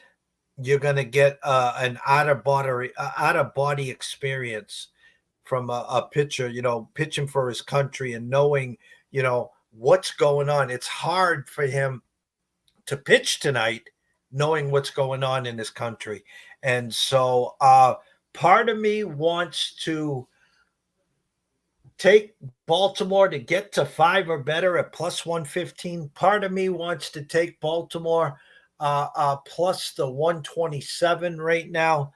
you're going to get an out-of-body experience from a pitcher, pitching for his country and knowing, what's going on. It's hard for him to pitch tonight knowing what's going on in his country. And so part of me wants to take Baltimore to get to 5 or better at plus 115. Part of me wants to take Baltimore plus the 127 right now.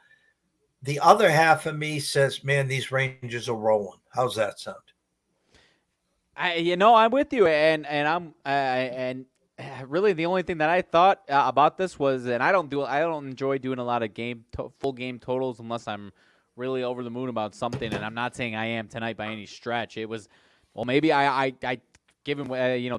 The other half of me says, man, these Rangers are rolling. How's that sound? I'm with you, and really the only thing that I thought about this was, and I don't enjoy doing a lot of full game totals unless I'm really over the moon about something, and I'm not saying I am tonight by any stretch. It was, well, maybe I given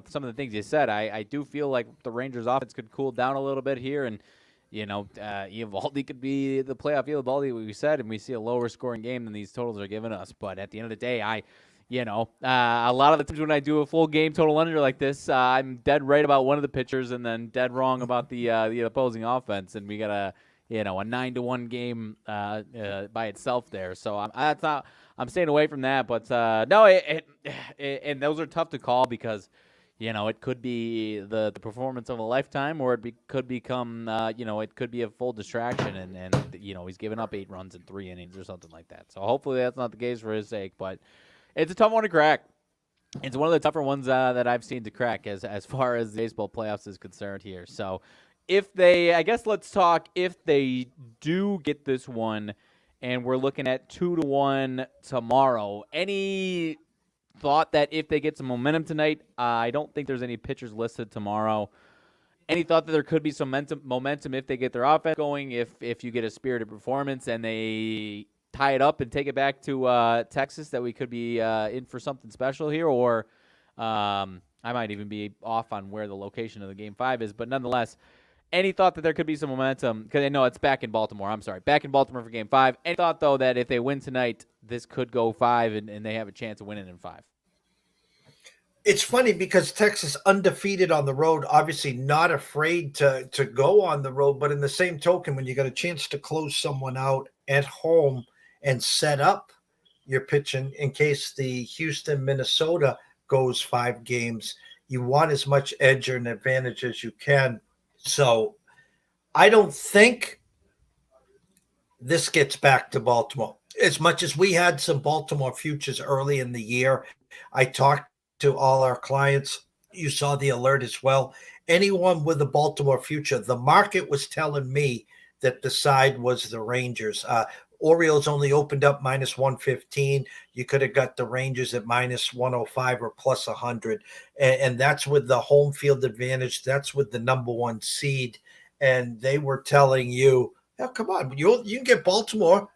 some of the things you said, I do feel like the Rangers' offense could cool down a little bit here, and Eovaldi could be the playoff Eovaldi, we said, and we see a lower scoring game than these totals are giving us. But at the end of the day, a lot of the times when I do a full game total under like this, I'm dead right about one of the pitchers and then dead wrong about the opposing offense, and we got a 9-1 game by itself there. So I'm staying away from that. But no, and those are tough to call because it could be the performance of a lifetime, or could become it could be a full distraction, and he's given up 8 runs in 3 innings or something like that. So hopefully that's not the case for his sake. But it's a tough one to crack. It's one of the tougher ones that I've seen to crack as far as the baseball playoffs is concerned here. So let's talk if they do get this one, and we're looking at 2-1 tomorrow. Any thought that if they get some momentum tonight, I don't think there's any pitchers listed tomorrow. Any thought that there could be some momentum if they get their offense going, if you get a spirited performance and they tie it up and take it back to Texas, that we could be in for something special here? Or I might even be off on where the location of the Game 5 is. But nonetheless, any thought that there could be some momentum? Because I know it's back in Baltimore. I'm sorry, back in Baltimore for Game 5. Any thought, though, that if they win tonight, this could go 5 and they have a chance of winning in 5? It's funny because Texas undefeated on the road, obviously not afraid to go on the road. But in the same token, when you got a chance to close someone out at home and set up your pitching in case the Houston, Minnesota goes 5 games, you want as much edge or an advantage as you can. So I don't think this gets back to Baltimore. As much as we had some Baltimore futures early in the year, I talked to all our clients, you saw the alert as well. Anyone with a Baltimore future, the market was telling me that the side was the Rangers. Orioles only opened up minus 115. You could have got the Rangers at minus 105 or plus 100. And that's with the home field advantage. That's with the number one seed. And they were telling you, oh, come on, you can get Baltimore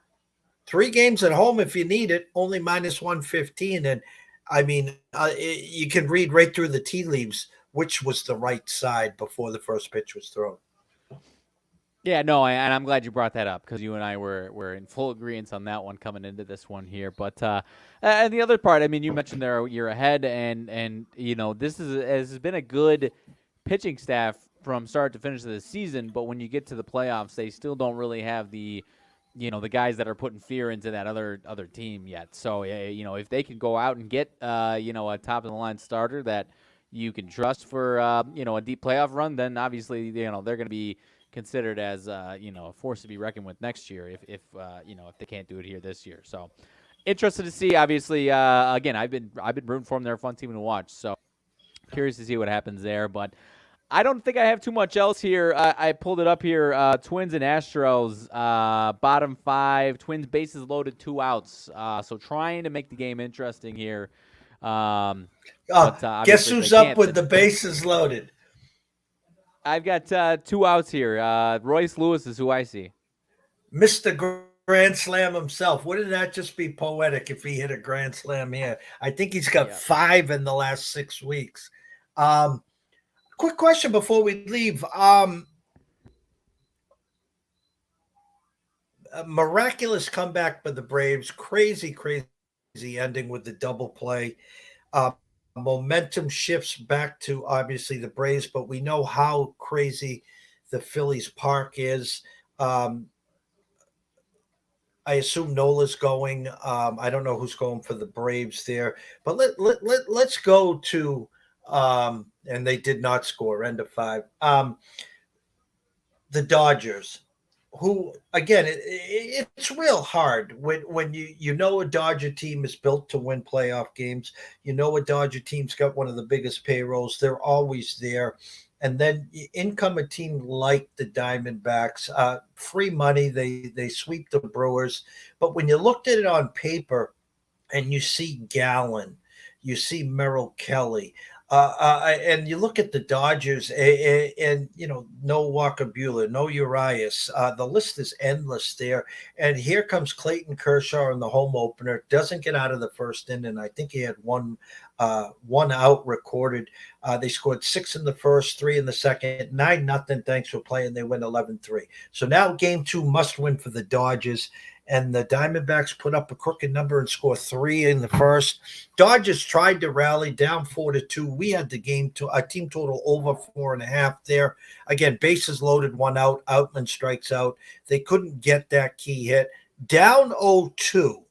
3 games at home if you need it, only minus 115. And I mean, you can read right through the tea leaves which was the right side before the first pitch was thrown. Yeah, no, and I'm glad you brought that up because you and I were in full agreement on that one coming into this one here. But and the other part, I mean, you mentioned they're a year ahead, and you know this has been a good pitching staff from start to finish of the season. But when you get to the playoffs, they still don't really have the the guys that are putting fear into that other team yet. So if they can go out and get a top of the line starter that you can trust for a deep playoff run, then obviously they're going to be considered as a force to be reckoned with next year if they can't do it here this year. So interested to see. Obviously, again, I've been rooting for them. They're a fun team to watch. So curious to see what happens there. But I don't think I have too much else here. I pulled it up here. Twins and Astros, bottom 5. Twins bases loaded, 2 outs. So trying to make the game interesting here. Guess who's up with the bases loaded? I've got 2 outs here. Royce Lewis is who I see. Mr. Grand Slam himself. Wouldn't that just be poetic if he hit a Grand Slam here? I think he's got 5 in the last 6 weeks. Quick question before we leave. A miraculous comeback by the Braves. Crazy ending with the double play. Momentum shifts back to obviously the Braves, but we know how crazy the Phillies park is. I assume Nola's going. I don't know who's going for the Braves there, but let's go to and they did not score. End of 5. The Dodgers, who again, it's real hard when you know a Dodger team is built to win playoff games. You know a Dodger team's got one of the biggest payrolls. They're always there. And then in come a team like the Diamondbacks, free money. They sweep the Brewers. But when you looked at it on paper and you see Gallen, you see Merrill Kelly, and you look at the Dodgers and no Walker Buehler, no Urias. The list is endless there. And here comes Clayton Kershaw in the home opener. Doesn't get out of the first inning. I think he had one out recorded. They scored 6 in the first, 3 in the second, 9-0. Thanks for playing. They win 11-3. So now game 2 must win for the Dodgers. And the Diamondbacks put up a crooked number and score 3 in the first. Dodgers tried to rally down 4-2. We had the game to a team total over 4.5 there. Again, bases loaded, 1 out. Outman strikes out. They couldn't get that key hit. Down 0-2.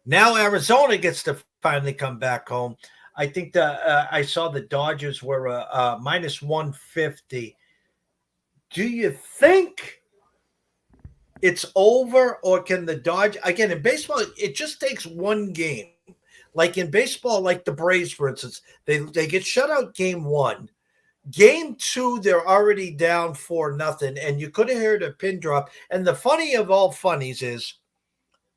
Now Arizona gets to finally come back home. I think I saw the Dodgers were minus 150. Do you think it's over, or can the Dodgers again in baseball? It just takes one game. Like in baseball, like the Braves, for instance, they get shut out game 1. Game 2, they're already down 4-0, and you could have heard a pin drop. And the funny of all funnies is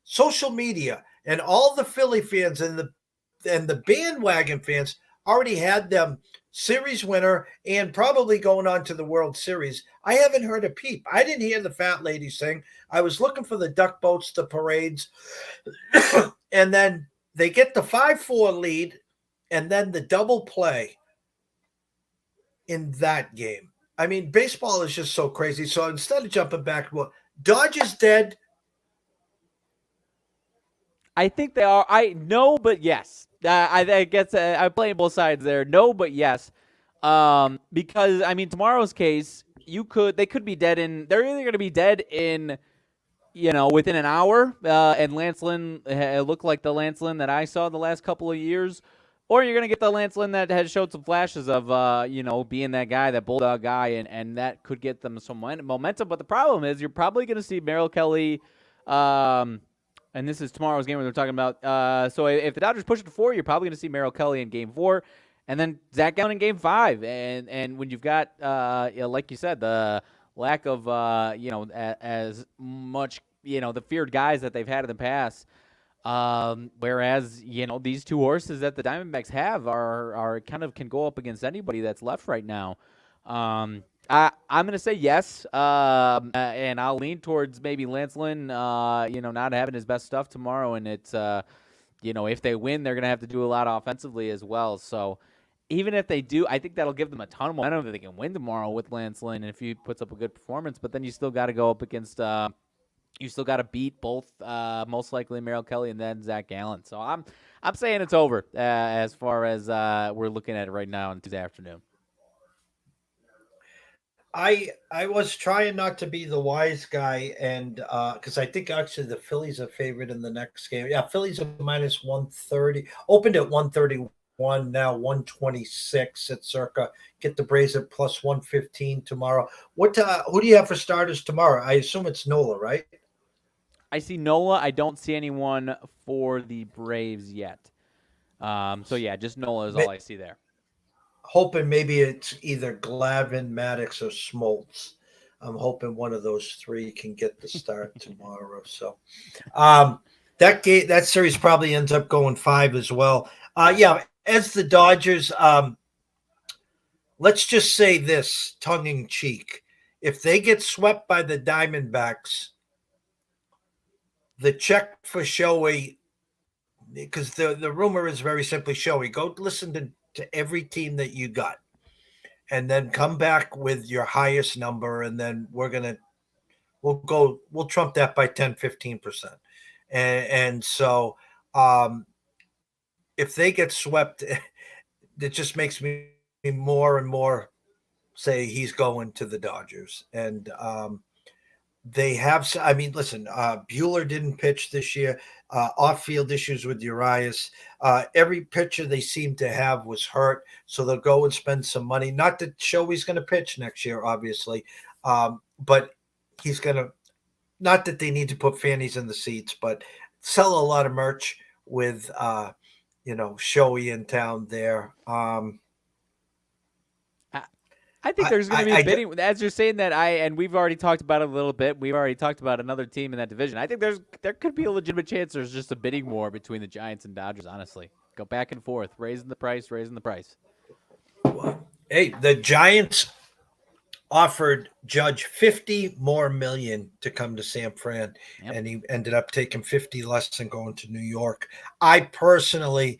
social media and all the Philly fans and the bandwagon fans already had them series winner and probably going on to the World Series. I haven't heard a peep. I didn't hear the fat lady sing. I was looking for the duck boats, the parades. And then they get the 5-4 lead and then the double play in that game. I mean, baseball is just so crazy. So instead of jumping back, well, Dodgers dead. I think they are. No, but yes. I guess I'm playing both sides there. No, but yes. Because I mean, tomorrow's case, they could be dead in. They're either going to be dead in, within an hour. And Lance Lynn looked like the Lance Lynn that I saw the last couple of years, or you're going to get the Lance Lynn that has showed some flashes of, being that guy, that bulldog guy, and that could get them some momentum. But the problem is, you're probably going to see Merrill Kelly. And this is tomorrow's game where they're talking about. So if the Dodgers push it to 4, you're probably going to see Merrill Kelly in game 4. And then Zach Gallen in Game 5, and when you've got, like you said, the lack of, as much, the feared guys that they've had in the past, whereas these two horses that the Diamondbacks have are kind of can go up against anybody that's left right now. I'm going to say yes, and I'll lean towards maybe Lance Lynn, not having his best stuff tomorrow, and it's if they win, they're going to have to do a lot offensively as well. So even if they do, I think that'll give them a ton of momentum that they can win tomorrow with Lance Lynn if he puts up a good performance. But then you still got to go up against, you still got to beat both, most likely Merrill Kelly and then Zach Gallen. So I'm saying it's over as far as we're looking at it right now on Tuesday afternoon. I was trying not to be the wise guy, and because I think actually the Phillies are favored in the next game. Yeah, Phillies are minus 130. Opened at 131, now 126 at circa. Get the Braves at plus 115 tomorrow. What who do you have for starters tomorrow? I assume it's Nola, right? I see Nola. I don't see anyone for the Braves yet. So yeah, just Nola is all I see there. Hoping maybe it's either Glavine, Maddox, or Smoltz. I'm hoping one of those three can get the start tomorrow. So that series probably ends up going 5 as well. Yeah, as the Dodgers, let's just say this, tongue in cheek. If they get swept by the Diamondbacks, the check for Shohei, because the rumor is very simply Shohei, go listen to every team that you got, and then come back with your highest number, and then we'll trump that by 10-15%. And so if they get swept, it just makes me more and more say he's going to the Dodgers. And they have, I mean, listen, Buehler didn't pitch this year, off-field issues with Urias. Every pitcher they seem to have was hurt, so they'll go and spend some money. Not that Shohei's going to pitch next year, obviously, but he's going to, not that they need to put fannies in the seats, but sell a lot of merch with, Shohei in town there. I think there's going to be a bidding. As you're saying that, and we've already talked about it a little bit. We've already talked about another team in that division. I think there could be a legitimate chance there's just a bidding war between the Giants and Dodgers. Honestly, go back and forth, raising the price. Hey, the Giants offered Judge $50 million more to come to San Fran, and he ended up taking 50 less and going to New York. I personally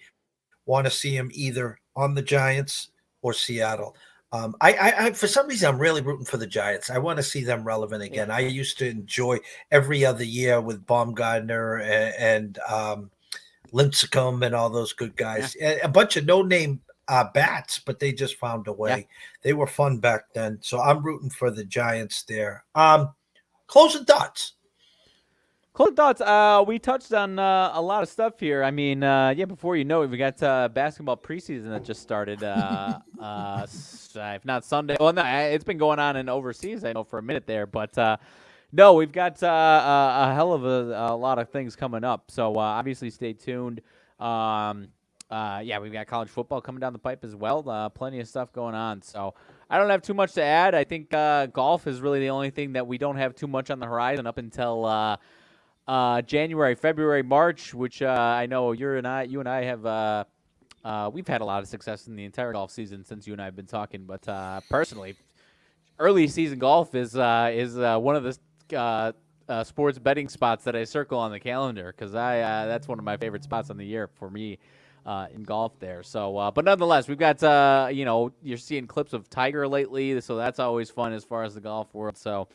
want to see him either on the Giants or Seattle. I for some reason, I'm really rooting for the Giants. I want to see them relevant again. Yeah. I used to enjoy every other year with Baumgartner and Lincecum and all those good guys. Yeah. A bunch of no-name bats, but they just found a way. Yeah. They were fun back then. So I'm rooting for the Giants there. Closing thoughts. We touched on a lot of stuff here. I mean, before you know it, we got basketball preseason that just started. If not Sunday. Well, no, it's been going on in overseas, I know, for a minute there. But, no, we've got a hell of a lot of things coming up. So, obviously, stay tuned. We've got college football coming down the pipe as well. Plenty of stuff going on. So, I don't have too much to add. I think golf is really the only thing that we don't have too much on the horizon up until January, February, March, which I know you and I have we've had a lot of success in the entire golf season since you and I have been talking. But personally, early season golf is one of the sports betting spots that I circle on the calendar because that's one of my favorite spots on the year for me in golf there. So, but nonetheless, we've got you're seeing clips of Tiger lately, so that's always fun as far as the golf world. So.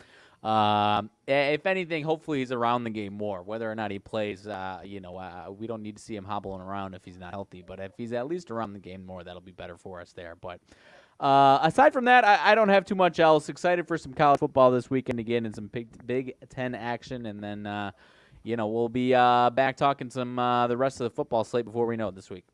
If anything, hopefully he's around the game more. Whether or not he plays, we don't need to see him hobbling around if he's not healthy. But if he's at least around the game more, that'll be better for us there. But aside from that, I don't have too much else. Excited for some college football this weekend again and some Big Ten action. And then, we'll be back talking some the rest of the football slate before we know it this week.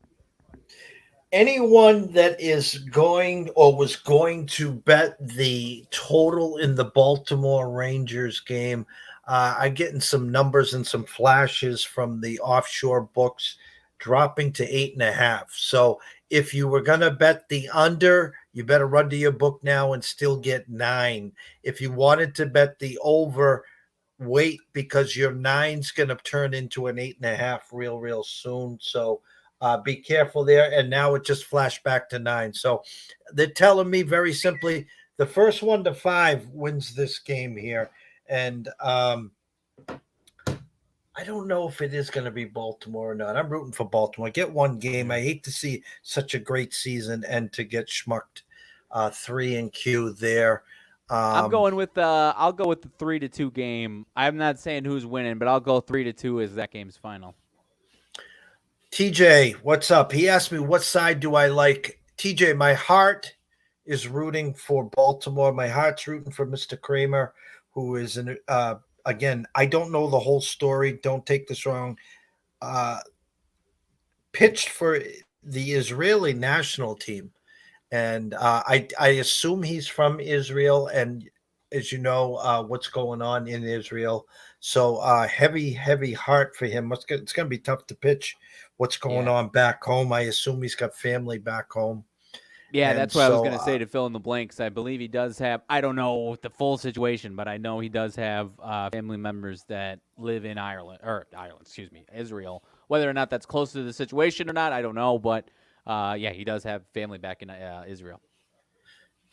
Anyone that is going or was going to bet the total in the Baltimore Rangers game, I'm getting some numbers and some flashes from the offshore books dropping to 8.5. So if you were going to bet the under, you better run to your book now and still get 9. If you wanted to bet the over, wait, because your 9's going to turn into an 8.5 real soon. So be careful there. And now it just flashed back to 9. So they're telling me very simply, the first 1 to 5 wins this game here. And I don't know if it is going to be Baltimore or not. I'm rooting for Baltimore. Get one game. I hate to see such a great season and to get schmucked 3 and Q there. I'm going with I'll go with the 3-2 game. I'm not saying who's winning, but I'll go 3-2 as that game's final. TJ, what's up? He asked me, what side do I like? TJ, my heart is rooting for Baltimore. My heart's rooting for Mr. Kramer, who is again, I don't know the whole story. Don't take this wrong. Pitched for the Israeli national team. And I assume he's from Israel. And as you know, what's going on in Israel. So heavy heart for him. It's going to be tough to pitch what's going on back home. I assume he's got family back home. Yeah, and that's what I was going to say to fill in the blanks. I believe he does have, I don't know the full situation, but I know he does have family members that live in Israel. Whether or not that's close to the situation or not, I don't know. But, yeah, he does have family back in Israel.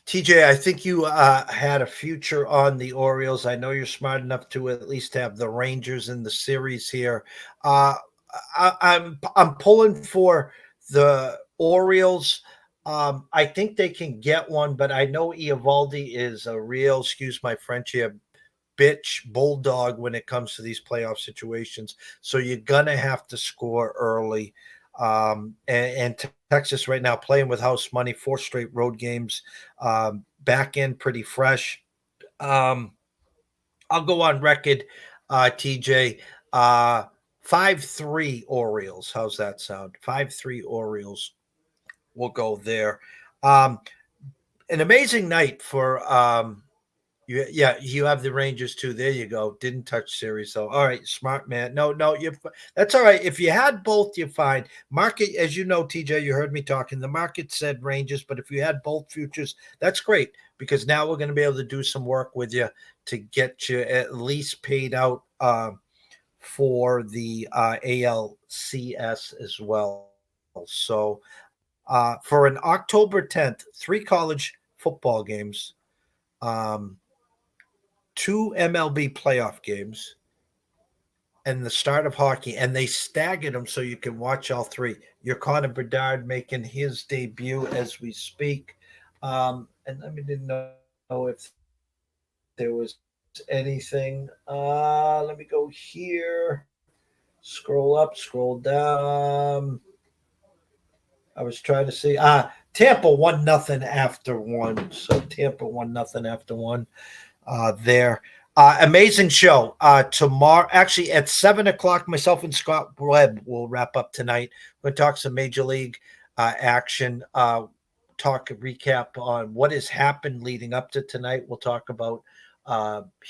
TJ, I think you had a future on the Orioles. I know you're smart enough to at least have the Rangers in the series here. I'm pulling for the Orioles. I think they can get one, but I know Eovaldi is a real, excuse my French here, bitch bulldog when it comes to these playoff situations. So you're gonna have to score early. And Texas right now playing with house money, 4 straight road games, back end pretty fresh. I'll go on record, TJ, 5-3 Orioles. How's that sound? 5-3 Orioles. We'll go there. An amazing night for you have the Rangers too. There you go. Didn't touch series though. All right, smart man. No, that's all right. If you had both, you're fine. Market, as you know, TJ, you heard me talking. The market said Rangers, but if you had both futures, that's great because now we're going to be able to do some work with you to get you at least paid out for the ALCS as well. So for an October 10th, 3 college football games, 2 MLB playoff games, and the start of hockey, and they staggered them so you can watch all 3. Your Connor Bedard making his debut as we speak. And I didn't know if there was anything. Let me go here. Scroll up, scroll down. I was trying to see. Tampa 1-0 after 1. So Tampa 1-0 after 1 there. Amazing show. Tomorrow, actually at 7:00, myself and Scott Webb will wrap up tonight. We're going to talk some Major League action, talk a recap on what has happened leading up to tonight. We'll talk about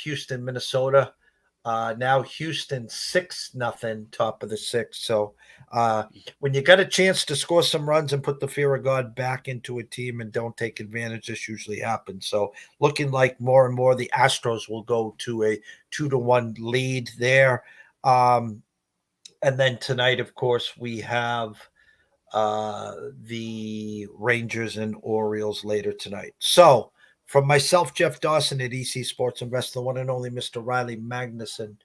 Houston, Minnesota. Now Houston 6-0, top of the 6th. So when you got a chance to score some runs and put the fear of God back into a team and don't take advantage, this usually happens. So looking like more and more the Astros will go to a 2-1 lead there. And then tonight, of course, we have the Rangers and Orioles later tonight. So from myself, Jeff Dawson at EC Sports Investor, the one and only Mr. Riley Magnuson,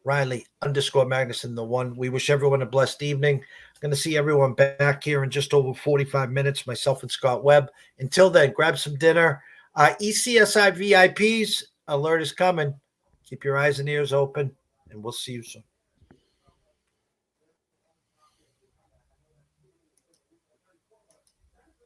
Riley_Magnuson, the one. We wish everyone a blessed evening. I'm going to see everyone back here in just over 45 minutes, myself and Scott Webb. Until then, grab some dinner. ECSI VIPs, alert is coming. Keep your eyes and ears open, and we'll see you soon.